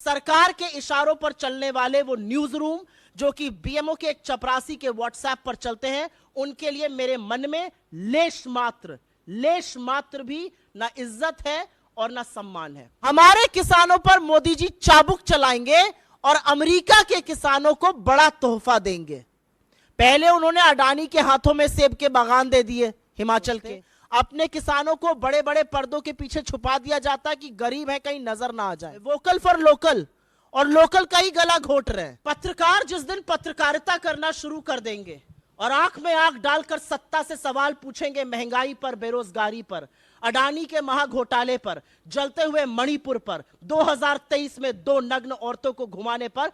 सरकार के इशारों पर चलने वाले वो न्यूज रूम जो कि बीएमओ के एक चपरासी के व्हाट्सएप पर चलते हैं, उनके लिए मेरे मन में लेश मात्र भी ना इज्जत है और ना सम्मान है। हमारे किसानों पर मोदी जी चाबुक चलाएंगे और अमेरिका के किसानों को बड़ा तोहफा देंगे। पहले उन्होंने अडानी के हाथों में सेब के बागान दे दिए हिमाचल के। अपने किसानों को बड़े बड़े पर्दों के पीछे छुपा दिया जाता है कि गरीब है, कहीं नजर ना आ जाए। वोकल फॉर लोकल, और लोकल का ही गला घोट रहे हैं। पत्रकार जिस दिन पत्रकारिता करना शुरू कर देंगे और आंख में आंख डालकर सत्ता से सवाल पूछेंगे, महंगाई पर, बेरोजगारी पर, अडानी के महाघोटाले पर, जलते हुए मणिपुर पर, 2023 में 2 नग्न औरतों को घुमाने पर।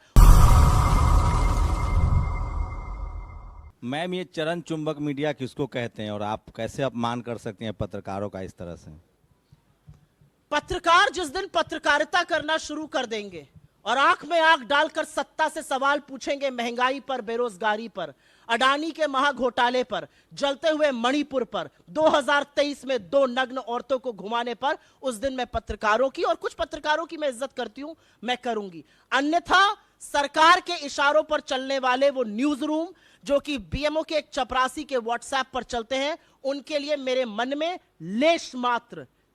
मैम, ये चरण चुंबक मीडिया किसको कहते हैं और आप कैसे अपमान कर सकते हैं पत्रकारों का इस तरह से? पत्रकार जिस दिन पत्रकारिता करना शुरू कर देंगे और आंख में आंख डालकर सत्ता से सवाल पूछेंगे, महंगाई पर, बेरोजगारी पर, अडानी के महाघोटाले पर, जलते हुए मणिपुर पर, 2023 में 2 नग्न औरतों को घुमाने पर, उस दिन मैं पत्रकारों की और कुछ पत्रकारों की मैं इज्जत करती हूं, मैं करूंगी। अन्यथा सरकार के इशारों पर चलने वाले वो न्यूज रूम जो कि बीएमओ के एक चपरासी के व्हाट्सएप पर चलते हैं, उनके लिए मेरे मन में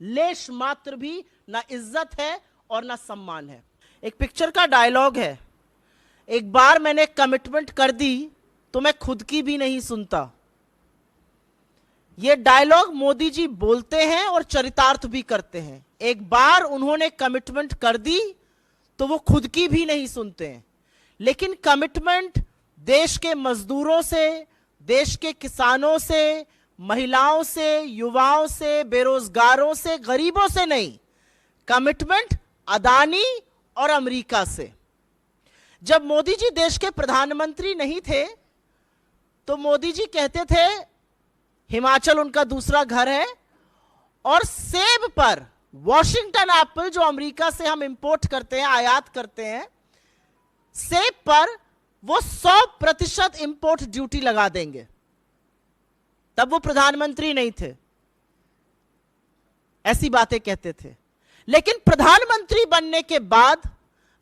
लेश मात्र भी ना इज्जत है और ना सम्मान है। एक पिक्चर का डायलॉग है, एक बार मैंने कमिटमेंट कर दी तो मैं खुद की भी नहीं सुनता। यह डायलॉग मोदी जी बोलते हैं और चरितार्थ भी करते हैं। एक बार उन्होंने कमिटमेंट कर दी तो वो खुद की भी नहीं सुनते हैं। लेकिन कमिटमेंट देश के मजदूरों से, देश के किसानों से, महिलाओं से, युवाओं से, बेरोजगारों से, गरीबों से नहीं, कमिटमेंट अडानी और अमेरिका से। जब मोदी जी देश के प्रधानमंत्री नहीं थे तो मोदी जी कहते थे हिमाचल उनका दूसरा घर है, और सेब पर, वॉशिंगटन एप्पल जो अमेरिका से हम इंपोर्ट करते हैं, आयात करते हैं, सेब पर वो 100% इंपोर्ट ड्यूटी लगा देंगे। तब वो प्रधानमंत्री नहीं थे, ऐसी बातें कहते थे। लेकिन प्रधानमंत्री बनने के बाद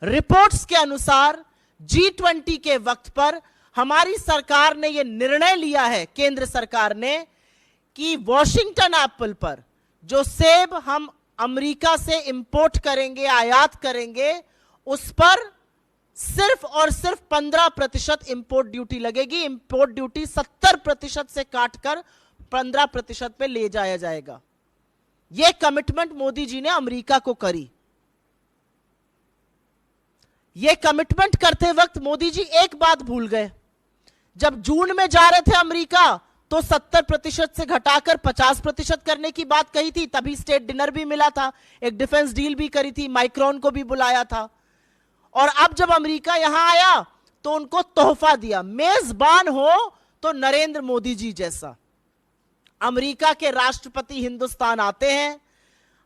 रिपोर्ट्स के अनुसार G20 के वक्त पर हमारी सरकार ने यह निर्णय लिया है, केंद्र सरकार ने, कि वॉशिंगटन एप्पल पर जो सेब हम अमेरिका से इंपोर्ट करेंगे, आयात करेंगे, उस पर सिर्फ और सिर्फ 15% इंपोर्ट ड्यूटी लगेगी। इंपोर्ट ड्यूटी 70% से काटकर 15% पे ले जाया जाएगा। यह कमिटमेंट मोदी जी ने अमेरिका को करी। यह कमिटमेंट करते वक्त मोदी जी एक बात भूल गए। जब जून में जा रहे थे अमेरिका तो 70% से घटाकर 50% करने की बात कही थी। तभी स्टेट डिनर भी मिला था, एक डिफेंस डील भी करी थी, माइक्रोन को भी बुलाया था। और अब जब अमेरिका यहां आया तो उनको तोहफा दिया। मेजबान हो तो नरेंद्र मोदी जी जैसा। अमेरिका के राष्ट्रपति हिंदुस्तान आते हैं,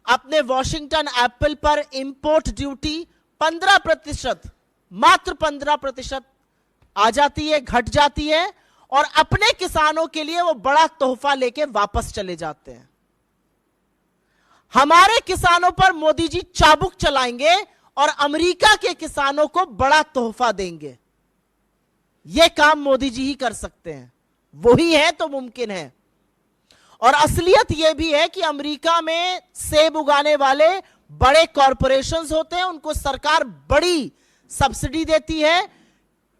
अपने वॉशिंगटन एप्पल पर इंपोर्ट ड्यूटी 15%, मात्र 15% आ जाती है, घट जाती है, और अपने किसानों के लिए वो बड़ा तोहफा लेके वापस चले जाते हैं। हमारे किसानों पर मोदी जी चाबुक चलाएंगे और अमेरिका के किसानों को बड़ा तोहफा देंगे। यह काम मोदी जी ही कर सकते हैं, वही है तो मुमकिन है। और असलियत यह भी है कि अमेरिका में सेब उगाने वाले बड़े कॉरपोरेशंस होते हैं, उनको सरकार बड़ी सब्सिडी देती है।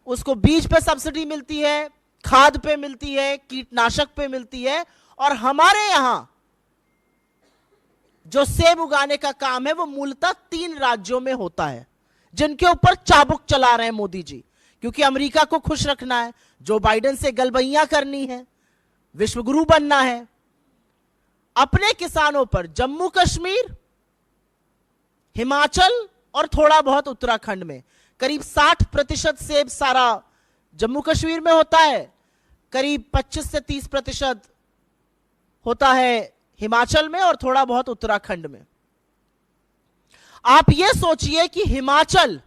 उसको बीज पे सब्सिडी मिलती है, खाद पे मिलती है, कीटनाशक पे मिलती है। और हमारे यहां जो सेब उगाने का काम है वो मूलतः 3 राज्यों में होता है, जिनके ऊपर चाबुक चला रहे हैं मोदी जी, क्योंकि अमेरिका को खुश रखना है, जो बाइडेन से गलबैया करनी है, विश्वगुरु बनना है। अपने किसानों पर जम्मू कश्मीर, हिमाचल और थोड़ा बहुत उत्तराखंड में, करीब 60% सेब सारा जम्मू कश्मीर में होता है, करीब 25 से 30% होता है हिमाचल में और थोड़ा बहुत उत्तराखंड में। आप यह सोचिए कि हिमाचल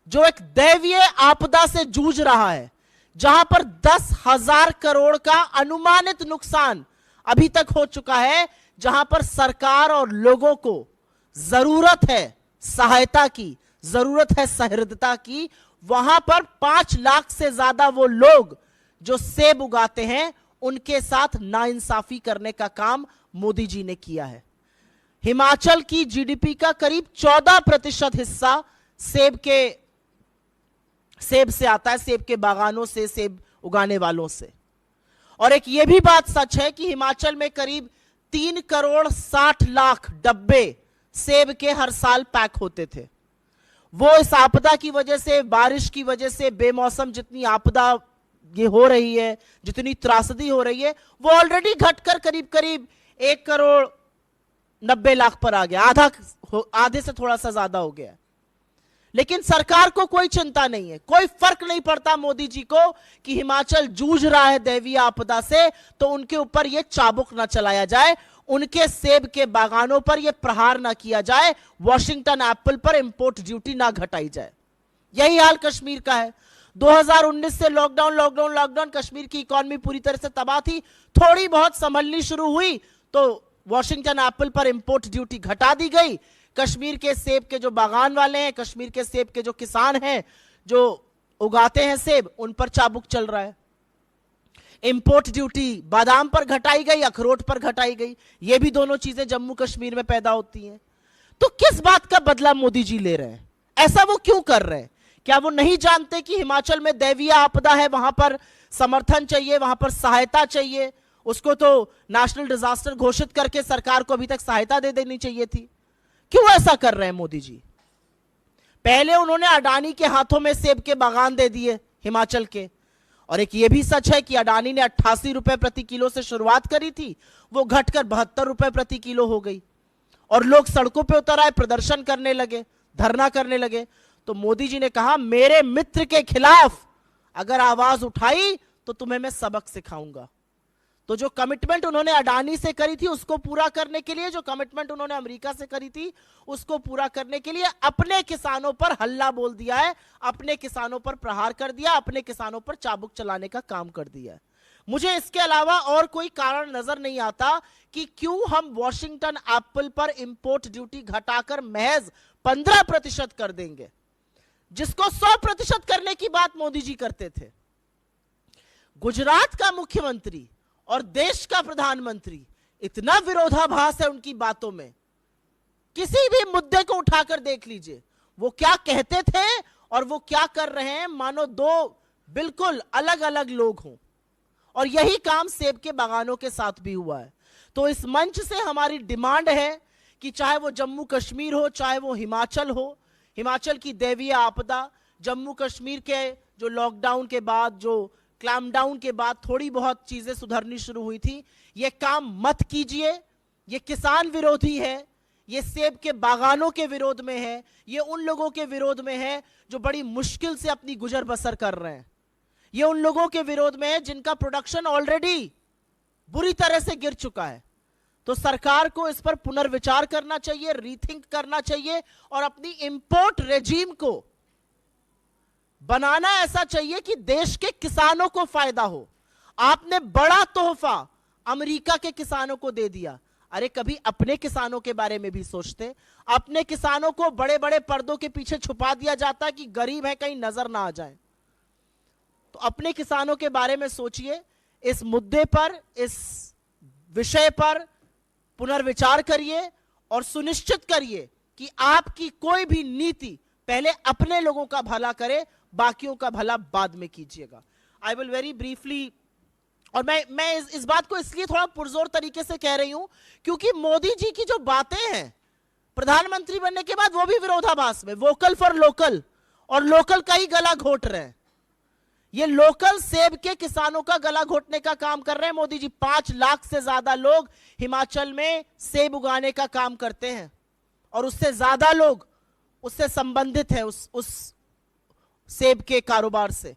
जो एक दैवीय आपदा से जूझ रहा है, जहां पर 10,000 करोड़ का अनुमानित नुकसान अभी तक हो चुका है, जहां पर सरकार और लोगों को जरूरत है सहायता की, जरूरत है सहृदयता की। वहां पर 5 लाख से ज्यादा वो लोग जो सेब उगाते हैं उनके साथ नाइंसाफी करने का काम मोदी जी ने किया है। हिमाचल की जीडीपी का करीब 14% हिस्सा सेब से आता है, सेब के बागानों से, सेब उगाने वालों से। और एक यह भी बात सच है कि हिमाचल में करीब 3 करोड़ 60 लाख डब्बे सेब के हर साल पैक होते थे। वो इस आपदा की वजह से, बारिश की वजह से, बेमौसम जितनी आपदा ये हो रही है, जितनी त्रासदी हो रही है, वो ऑलरेडी घटकर करीब करीब 1 करोड़ 90 लाख पर आ गया, आधे से थोड़ा सा ज्यादा हो गया। लेकिन सरकार को कोई चिंता नहीं है, कोई फर्क नहीं पड़ता मोदी जी को कि हिमाचल जूझ रहा है दैवीय आपदा से, तो उनके ऊपर यह चाबुक ना चलाया जाए, उनके सेब के बागानों पर यह प्रहार ना किया जाए, वॉशिंगटन एप्पल पर इंपोर्ट ड्यूटी ना घटाई जाए। यही हाल कश्मीर का है। 2019 से लॉकडाउन, कश्मीर की इकॉनमी पूरी तरह से तबाह थी। थोड़ी बहुत संभलनी शुरू हुई तो वॉशिंगटन एप्पल पर इंपोर्ट ड्यूटी घटा दी गई। कश्मीर के सेब के जो बागान वाले हैं, कश्मीर के सेब के जो किसान हैं, जो उगाते हैं सेब, उन पर चाबुक चल रहा है। इंपोर्ट ड्यूटी बादाम पर घटाई गई, अखरोट पर घटाई गई। ये भी दोनों चीजें जम्मू कश्मीर में पैदा होती हैं। तो किस बात का बदला मोदी जी ले रहे हैं? ऐसा वो क्यों कर रहे हैं? क्या वो नहीं जानते कि हिमाचल में दैवीय आपदा है, वहां पर समर्थन चाहिए, वहां पर सहायता चाहिए? उसको तो नेशनल डिजास्टर घोषित करके सरकार को अभी तक सहायता दे देनी चाहिए थी। क्यों ऐसा कर रहे हैं मोदी जी? पहले उन्होंने अडानी के हाथों में सेब के बागान दे दिए हिमाचल के। और एक ये भी सच है कि अडानी ने 88 रुपए प्रति किलो से शुरुआत करी थी, वो घटकर 72 रुपए प्रति किलो हो गई। और लोग सड़कों पे उतर आए, प्रदर्शन करने लगे, धरना करने लगे। तो मोदी जी ने कहा, मेरे मित्र के खिलाफ अगर आवाज उठाई तो तुम्हें मैं सबक सिखाऊंगा। तो जो कमिटमेंट उन्होंने अडानी से करी थी उसको पूरा करने के लिए, जो कमिटमेंट उन्होंने अमेरिका से करी थी उसको पूरा करने के लिए अपने किसानों पर हल्ला बोल दिया है, अपने किसानों पर प्रहार कर दिया, अपने किसानों पर चाबुक चलाने का काम कर दिया है। मुझे इसके अलावा और कोई कारण नजर नहीं आता कि क्यों हम वॉशिंगटन एप्पल पर इंपोर्ट ड्यूटी घटाकर महज 15% कर देंगे, जिसको 100% करने की बात मोदी जी करते थे। गुजरात का मुख्यमंत्री और देश का प्रधानमंत्री, इतना विरोधाभास है उनकी बातों में। किसी भी मुद्दे को उठाकर देख लीजिए, वो क्या कहते थे और वो क्या कर रहे हैं, मानो दो बिल्कुल अलग अलग लोग हों। और यही काम सेब के बागानों के साथ भी हुआ है। तो इस मंच से हमारी डिमांड है कि चाहे वो जम्मू कश्मीर हो, चाहे वो हिमाचल हो, हिमाचल की दैवीय आपदा, जम्मू कश्मीर के जो लॉकडाउन के बाद, जो क्लैम्पडाउन के बाद थोड़ी बहुत चीजें सुधरनी शुरू हुई थी, ये काम मत कीजिए। ये किसान विरोधी है, ये सेब के बागानों के विरोध में है, ये उन लोगों के विरोध में है जो बड़ी मुश्किल से अपनी गुजर बसर कर रहे हैं, ये उन लोगों के विरोध में है जिनका प्रोडक्शन ऑलरेडी बुरी तरह से गिर चुका है। तो सरकार को इस पर पुनर्विचार करना चाहिए, रीथिंक करना चाहिए और अपनी इंपोर्ट रेजीम को बनाना ऐसा चाहिए कि देश के किसानों को फायदा हो। आपने बड़ा तोहफा अमेरिका के किसानों को दे दिया, अरे कभी अपने किसानों के बारे में भी सोचते। अपने किसानों को बड़े बड़े पर्दों के पीछे छुपा दिया जाता है कि गरीब है, कहीं नजर ना आ जाए। तो अपने किसानों के बारे में सोचिए, इस मुद्दे पर, इस विषय पर पुनर्विचार करिए और सुनिश्चित करिए कि आपकी कोई भी नीति पहले अपने लोगों का भला करे, बाकियों का भला बाद में कीजिएगा। आई विल वेरी ब्रीफली, और मैं इस बात को इसलिए थोड़ा पुरजोर तरीके से कह रही हूं क्योंकि मोदी जी की जो बातें हैं प्रधानमंत्री बनने के बाद, वो भी विरोधाभास में, वोकल फॉर लोकल, और लोकल का ही गला घोट रहे हैं। ये लोकल सेब के किसानों का गला घोटने का काम कर रहे हैं मोदी जी। 5 लाख से ज्यादा लोग हिमाचल में सेब उगाने का काम करते हैं और उससे ज्यादा लोग उससे संबंधित हैं, उस सेब के कारोबार से।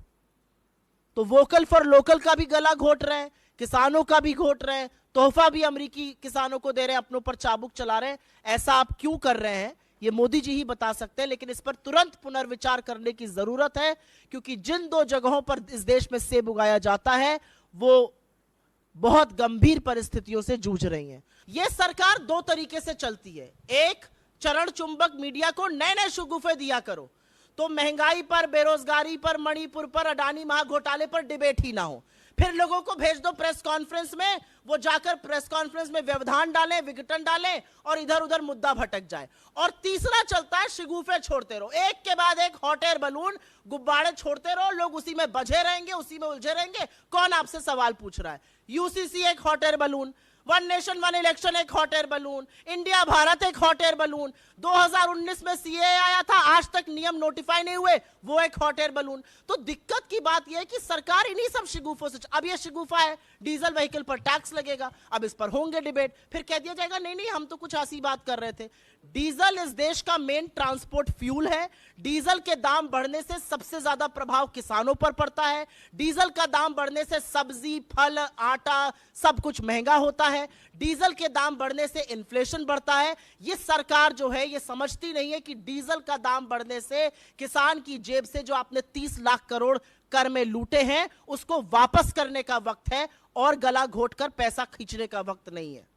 तो वोकल फॉर लोकल का भी गला घोट रहे हैं, किसानों का भी घोट रहे हैं, तोहफा भी अमेरिकी किसानों को दे रहे हैं, अपनों पर चाबुक चला रहे हैं। ऐसा आप क्यों कर रहे हैं ये मोदी जी ही बता सकते हैं, लेकिन इस पर तुरंत पुनर्विचार करने की जरूरत है क्योंकि जिन 2 जगहों पर इस देश में सेब उगाया जाता है वो बहुत गंभीर परिस्थितियों से जूझ रही हैं। यह सरकार 2 तरीके से चलती है। एक, चरण चुंबक मीडिया को नए नए शगुफे दिया करो, तो महंगाई पर, बेरोजगारी पर, मणिपुर पर, अडानी महाघोटाले पर डिबेट ही ना हो। फिर लोगों को भेज दो प्रेस कॉन्फ्रेंस में, वो जाकर प्रेस कॉन्फ्रेंस में व्यवधान डालें, विघटन डालें और इधर उधर मुद्दा भटक जाए। और तीसरा चलता है शिगुफे छोड़ते रहो, एक के बाद एक हॉट एयर बलून, गुब्बारे छोड़ते रहो, लोग उसी में बझे रहेंगे, उसी में उलझे रहेंगे। कौन आपसे सवाल पूछ रहा है? यूसीसी एक hot air balloon, one nation one election एक hot air balloon, India Bharat एक हॉट एयर बलून, 2019 में सीए आया था, आज तक नियम नोटिफाई नहीं हुए, वो एक हॉट एयर बलून। तो दिक्कत की बात यह है कि सरकार इन्हीं सब शिगुफों से, अब ये शिगुफा है डीजल व्हीकल पर टैक्स लगेगा, अब इस पर होंगे डिबेट, फिर कह दिया जाएगा नहीं नहीं हम तो कुछ ऐसी बात कर रहे थे। डीजल इस देश का मेन ट्रांसपोर्ट फ्यूल है। डीजल के दाम बढ़ने से सबसे ज्यादा प्रभाव किसानों पर पड़ता है। डीजल का दाम बढ़ने से सब्जी, फल, आटा सब कुछ महंगा होता है। डीजल के दाम बढ़ने से इन्फ्लेशन बढ़ता है। ये सरकार जो है ये समझती नहीं है कि डीजल का दाम बढ़ने से किसान की जेब से जो आपने 30 लाख करोड़ कर में लूटे हैं उसको वापस करने का वक्त है और गला घोटकर पैसा खींचने का वक्त नहीं है।